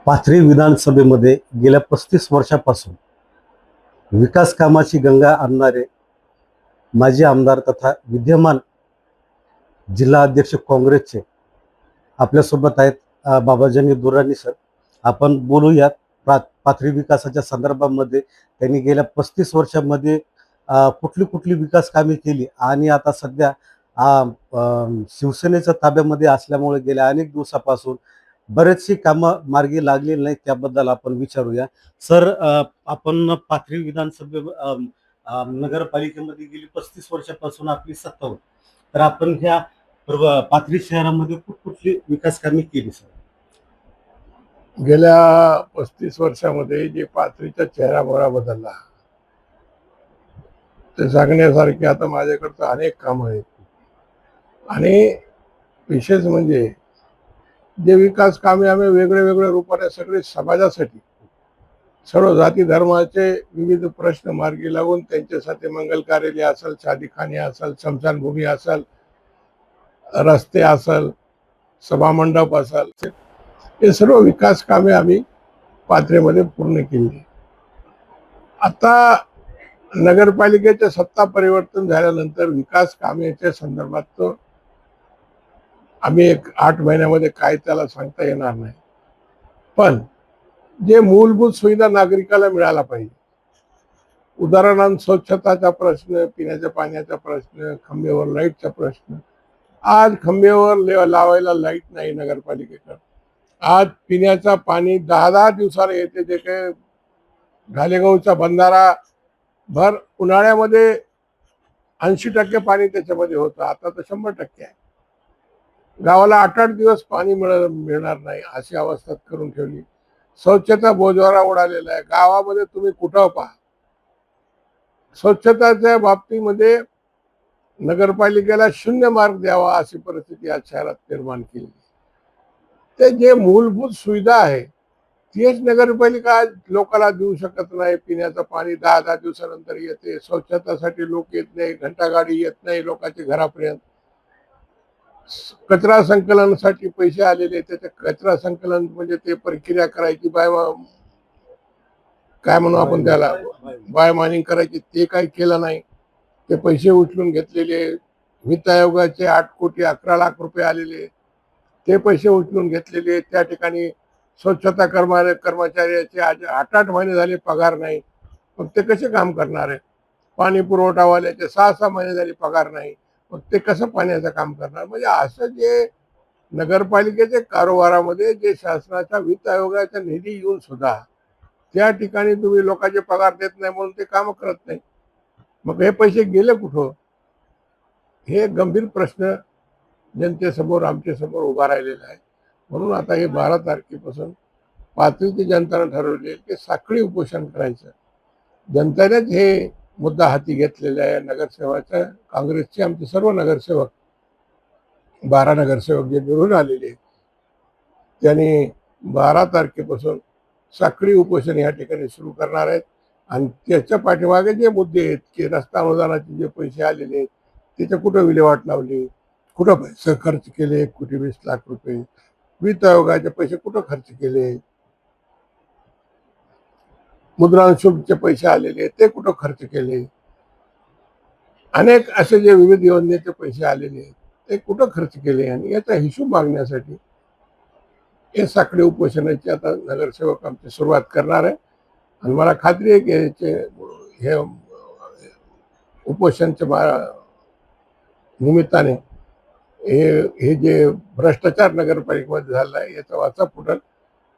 पाथरी विधानसभेमध्ये गेल्या 35 वर्षापासून विकास कामाची गंगा आणणारे माजी आमदार तथा विद्यमान जिल्हा अध्यक्ष काँग्रेसचे आपल्यासोबत आहेत बाबाजानी दुर्राणी सर. आपण बोलूयात पाथरी विकासाच्या संदर्भामध्ये. त्यांनी गेल्या 35 वर्षामध्ये कुठली कुठली विकास कामे केली आणि आता सध्या शिवसेनेच्या ताब्यामध्ये असल्यामुळे गेल्या अनेक दिवसापासून बरेचशी कामं मार्गी लागलेली नाहीत, त्याबद्दल आपण विचारूया. सर, आपण पाथरी विधानसभे नगरपालिकेमध्ये गेली 35 वर्षापासून आपली सत्ता होती, तर आपण ह्या पाथरी शहरामध्ये कुठली विकास कामे केली सर? गेल्या 35 वर्षामध्ये जे पाथरीचा चेहरामोहरा बदलला ते सांगण्यासारखे आता माझ्याकडचं अनेक कामं आहेत. आणि विशेष म्हणजे जे विकास कामे आम्ही वेगळे वेगळ्या रूपाने सगळे समाजासाठी, सर्व जाती धर्माचे विविध प्रश्न मार्गी लागून त्यांच्यासाठी मंगल कार्यालय असेल, शादीखाने असेल, स्मशानभूमी असेल, रस्ते असेल, सभामंडप असेल, हे सर्व विकास कामे आम्ही पाथरीमध्ये पूर्ण केली. आता नगरपालिकेचे सत्ता परिवर्तन झाल्यानंतर विकास कामाच्या संदर्भात आम्ही एक 8 महिन्यामध्ये काय त्याला सांगता येणार नाही, पण जे मूलभूत सुविधा नागरिकाला मिळायला पाहिजे, उदाहरणार्थ स्वच्छताचा प्रश्न, पिण्याच्या पाण्याचा प्रश्न, खंबेवर लाईटचा प्रश्न. आज खंबेवर लावायला लाईट नाही नगरपालिकेकडे. आज पिण्याचा पाणी 10-10 दिवसाला येते. जे काही घालेगावचा बंधारा भर उन्हाळ्यामध्ये 80% पाणी त्याच्यामध्ये होतं, आता तर 100% आहे. गावाला 8-8 दिवस पाणी मिळणार नाही अशी अवस्था करून ठेवली. स्वच्छता बोजवारा उडालेला आहे. गावामध्ये तुम्ही कुठं पहा, स्वच्छताच्या बाबतीमध्ये नगरपालिकेला 0 मार्क द्यावा अशी परिस्थिती आज शहरात निर्माण केली. ते जे मूलभूत सुविधा आहे तीच नगरपालिका आज लोकांना देऊ शकत नाही. पिण्याचं पाणी 10-10 दिवसानंतर येते. स्वच्छतासाठी लोक येत नाही, घंटागाडी येत नाही लोकांच्या घरापर्यंत. कचरा संकलनासाठी पैसे आलेले, त्याचे कचरा संकलन म्हणजे ते प्रक्रिया करायची, काय म्हणू आपण त्याला, बायमानिंग करायची, ते काही केलं नाही. ते पैसे उचलून घेतलेले. वित्त आयोगाचे 8 कोटी 11 लाख रुपये आलेले, ते पैसे उचलून घेतलेले. त्या ठिकाणी स्वच्छता कर्मचाऱ्याचे आज 8-8 महिने झाले पगार नाही. मग ते कसे काम करणार आहे? पाणी पुरवठावाल्याचे 6-6 महिने झाले पगार नाही. मग ते कसं पाण्याचं काम करणार? म्हणजे असं जे नगरपालिकेच्या कारभारामध्ये जे शासनाच्या वित्त आयोगाचा निधी येऊन सुद्धा त्या ठिकाणी तुम्ही लोकांचे पगार देत नाही म्हणून ते काम करत नाही. मग हे पैसे गेले कुठं? हे गंभीर प्रश्न जनतेसमोर, आमच्या समोर उभा राहिलेला आहे. म्हणून आता हे 12 तारखेपासून पाथरीची जनतेने ठरवले की साखळी उपोषण करायचं. जनतेनेच हे मुद्दा हाती घेतलेला आहे. नगरसेवकाच्या, काँग्रेसचे आमचे सर्व नगरसेवक, 12 नगरसेवक जे निवडून आलेले आहेत, त्यांनी 12 तारखेपासून साखळी उपोषण या ठिकाणी सुरू करणार आहेत. आणि त्याच्या पाठीमागे जे मुद्दे आहेत की रस्ता अनुदानाचे जे पैसे आलेले आहेत त्याचे कुठं विल्हेवाट लावली, कुठं पैसे खर्च केले, 1,20,00,000 रुपये. वित्त आयोगाचे पैसे कुठं खर्च केले, मुद्रांक शुल्कचे पैसे आलेले ते कुठं खर्च केले, अनेक असे जे विविध योजनेचे पैसे आलेले आहेत ते कुठं खर्च केले, आणि याचा हिशोब मागण्यासाठी हे साखळी उपोषणाची आता नगरसेवक आमची सुरुवात करणार आहे. आणि मला खात्री आहे की हे उपोषणच्या निमित्ताने हे जे भ्रष्टाचार नगरपालिकेमध्ये झाला आहे याचा वाचा फुटेल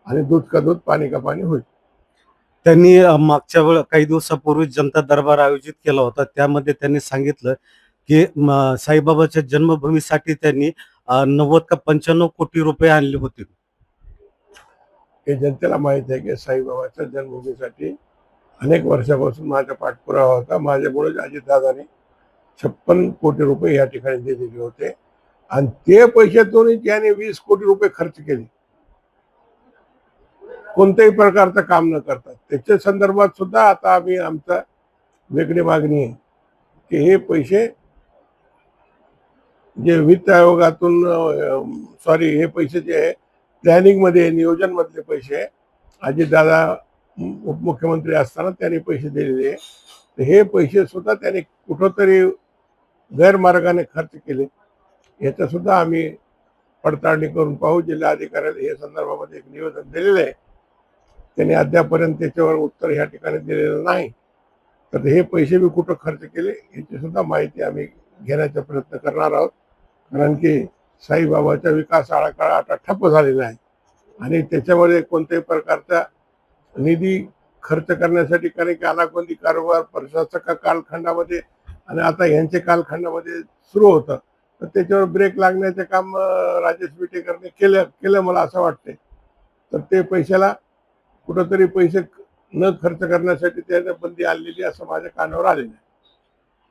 आणि दूध का दूध पाणी का पाणी होईल. त्यांनी मागच्या काही दिवसापूर्वी जनता दरबार आयोजित केला होता, त्यामध्ये त्यांनी सांगितलं की साईबाबाच्या जन्मभूमीसाठी त्यांनी 90 का 95 कोटी रुपये आणले होते. हे जनतेला माहित आहे की साईबाबाच्या जन्मभूमीसाठी अनेक वर्षापासून माझा पाठपुरावा होता. माझ्यामुळे अजितदादांनी 56 कोटी रुपये या ठिकाणी दिलेले होते आणि ते पैशातून त्याने 20 कोटी रुपये खर्च केले कोणत्याही प्रकारचं काम न करता. त्याच्या संदर्भात सुद्धा आता आम्ही, आमचा वेगळी मागणी आहे की हे पैसे जे वित्त आयोगातून हे पैसे जे आहे प्लॅनिंगमध्ये नियोजनमधले पैसे अजितदादा उपमुख्यमंत्री असताना त्यांनी पैसे दिलेले आहे. तर हे पैसे सुद्धा त्यांनी कुठंतरी गैरमार्गाने खर्च केले, याचं सुद्धा आम्ही पडताळणी करून पाहू. जिल्हाधिकाऱ्याला हे संदर्भामध्ये एक निवेदन दिलेलं आहे. त्यांनी अद्यापर्यंत त्याच्यावर उत्तर या ठिकाणी दिलेलं नाही. तर हे पैसे बी कुठं खर्च केले याची सुद्धा माहिती आम्ही घेण्याचा प्रयत्न करणार आहोत. कारण की साईबाबाचा विकास आराखडा आता ठप्प झालेला आहे आणि त्याच्यामध्ये कोणत्याही प्रकारचा निधी खर्च करण्यासाठी, कारण की अनागोंदी कारभार प्रशासक कालखंडामध्ये आणि आता यांच्या कालखंडामध्ये सुरू होतं, तर त्याच्यावर ब्रेक लागण्याचे काम राजेश विटेकरने केलं मला असं वाटतंय. तर ते पैशाला कुठंतरी पैसे न खर्च करण्यासाठी त्याने बंदी आणलेली असं माझ्या कानावर आलेलं आहे.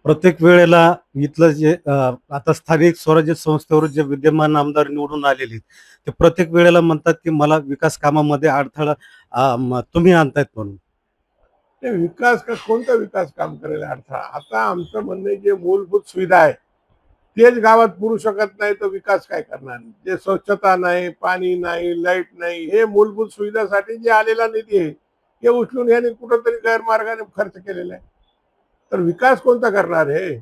प्रत्येक वेळेला इथलं जे आता स्थानिक स्वराज्य संस्थेवर जे विद्यमान आमदार निवडून आलेले आहेत, ते प्रत्येक वेळेला म्हणतात की मला विकास कामामध्ये अडथळा तुम्ही आणतायत म्हणून. ते विकास का कोणता विकास काम करायला अडथळा? आता आमचं म्हणणं जे मूलभूत सुविधा आहे तेच गावात पुरू शकत नाही तर विकास काय करणार? जे स्वच्छता नाही, पाणी नाही, लाईट नाही, हे मूलभूत सुविधासाठी जे आलेला निधी आहे हे उचलून याने कुठंतरी गैरमार्गाने खर्च केलेला आहे. तर विकास कोणता करणार आहे?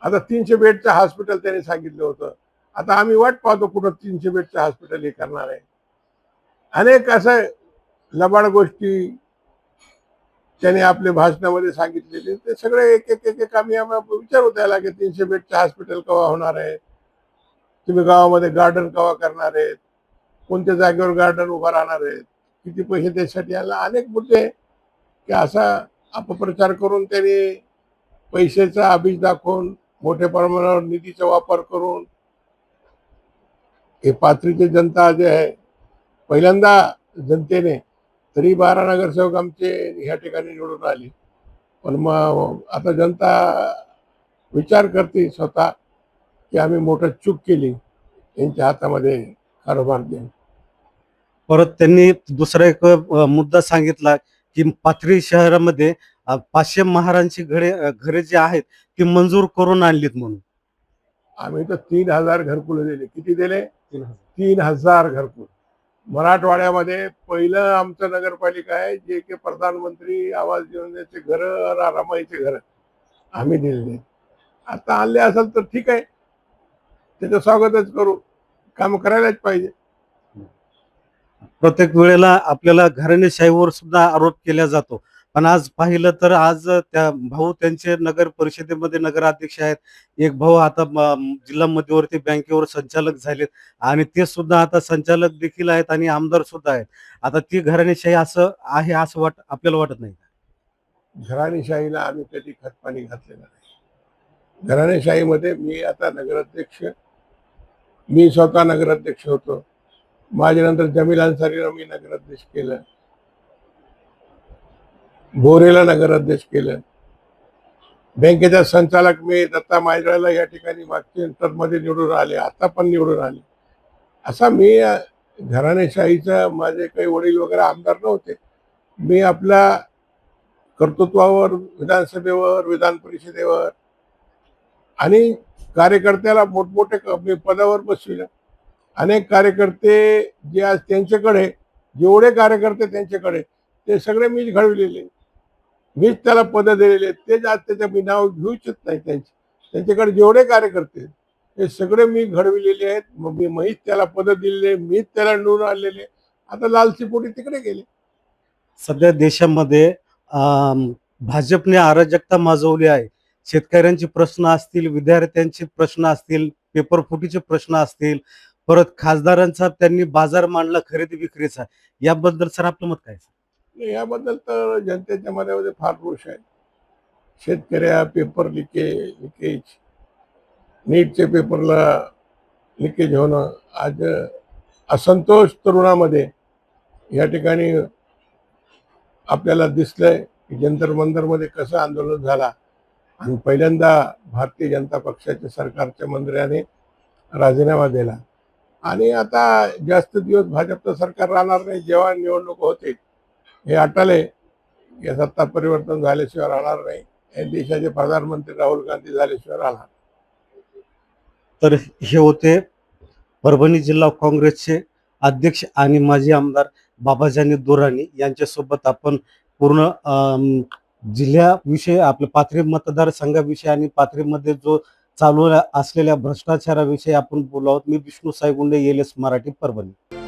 आता 300 बेडचं हॉस्पिटल त्यांनी सांगितलं होतं. आता आम्ही वाट पाहतो कुठं 300 बेडचं हॉस्पिटल हे करणार आहे. अनेक असं लबाड गोष्टी त्याने आपल्या भाषणामध्ये सांगितलेले, ते सगळे एक एक एक एक आम्ही आम्हाला विचारू द्यायला की 300 बेडचं हॉस्पिटल केव्हा होणार आहे, तुम्ही गावामध्ये गार्डन केव्हा करणार आहेत, कोणत्या जागेवर गार्डन उभा राहणार आहेत, किती पैसे त्यासाठी आला, अनेक मुद्दे की असा अपप्रचार करून त्यांनी पैशाचा आमिष दाखवून मोठ्या प्रमाणावर निधीचा वापर करून हे पाथरीची जनता जे आहे, पहिल्यांदा जनतेने तरी 12 नगरसेवक आमचे ह्या ठिकाणी निवडून आले, पण मग आता जनता विचार करते स्वतः की आम्ही मोठं चूक केली यांच्या हातामध्ये कारभार देऊन. परत त्यांनी दुसरा एक मुद्दा सांगितला की पाथरी शहरामध्ये 500 महारांची घरे जी आहेत ती मंजूर करून आणलीत म्हणून. आम्ही तर 3,000 घरकुल दिले. किती दिले? 3,000 घरकुल. मराठवाड्यामध्ये पहिलं आमचं नगरपालिका आहे जे की प्रधानमंत्री आवास योजनेचे घर, रमाईचे घर आम्ही दिलेले. आता आणले असेल तर ठीक आहे, त्याचं स्वागतच करू. काम करायलाच पाहिजे. प्रत्येक वेळेला आपल्याला घराणेशाहीवर सुद्धा आरोप केला जातो, पण आज पाहिलं तर आज त्या भाऊ त्यांचे नगर परिषदेमध्ये नगराध्यक्ष आहेत. एक भाऊ आता जिल्हा मध्यवर्ती बँकेवर संचालक झालेत आणि ते सुद्धा आता संचालक देखील आहेत आणि आमदार सुद्धा आहेत. आता ती घराणेशाही असं आहे असं आपल्याला वाटत नाही. घराणेशाहीला आम्ही कधी खतपाणी घातलेलं नाही. घराणेशाहीमध्ये मी आता नगराध्यक्ष, मी स्वतः नगराध्यक्ष होतो. माझ्यानंतर जमील अन्सारीला मी नगराध्यक्ष केलं, बोरेला नगराध्यक्ष केलं, बँकेचा संचालक मी दत्ता मायजळला या ठिकाणी मागच्या टर्ममध्ये निवडून आले, आता पण निवडून आले. असा मी घराणेशाहीचा, माझे काही वडील वगैरे आमदार नव्हते. मी आपल्या कर्तृत्वावर विधानसभेवर, विधान परिषदेवर आणि कार्यकर्त्याला मोठमोठे पदावर बसविलं. अनेक कार्यकर्ते जे आज त्यांच्याकडे, जेवढे कार्यकर्ते त्यांच्याकडे, ते सगळे मीच घडविलेले, मीच त्याला पद दिलेले. तेच आज त्याच्या मी नाव घेऊ इच्छित नाही. त्यांच्याकडे जेवढे कार्यकर्ते हे सगळे मी घडविलेले आहेत. मग मीच त्याला पद दिलेले, मीच त्याला निवडून आणलेले. आता लालचीपोटी तिकडे गेले. सध्या देशामध्ये भाजपने अराजकता माजवली आहे. शेतकऱ्यांचे प्रश्न असतील, विद्यार्थ्यांचे प्रश्न असतील, पेपर फुटीचे प्रश्न असतील, परत खासदारांचा त्यांनी बाजार मांडला खरेदी विक्रीचा. याबद्दल सर आपलं मत काय? याबद्दल तर जनतेच्या मनामध्ये फार रोष आहे. शेतकऱ्या पेपर लिकेज, नीटचे पेपरला लिकेज होणं, आज असंतोष तरुणामध्ये या ठिकाणी आपल्याला दिसलंय की जंतर मंतरमध्ये कसं आंदोलन झाला आणि पहिल्यांदा भारतीय जनता पक्षाच्या सरकारच्या मंत्र्याने राजीनामा दिला आणि आता जास्त दिवस भाजपचं सरकार राहणार नाही. जेव्हा निवडणूक होते हे अटले, या सत्ता परिवर्तन झाल्याशिवाय राहणार नाही. या देशाचे प्रधानमंत्री राहुल गांधी झाल्याशिवाय राहणार. तर हे होते परभणी जिल्हा काँग्रेसचे अध्यक्ष आणि माजी आमदार बाबाजानी दोरानी यांच्यासोबत आपण पूर्ण जिल्ह्याविषयी आपल्या पाथरी मतदारसंघाविषयी आणि पाथरीमध्ये जो चालू असलेल्या भ्रष्टाचाराविषयी आपण बोलू आहोत. मी विष्णू सायगुंडे, एल एस मराठी, परभणी.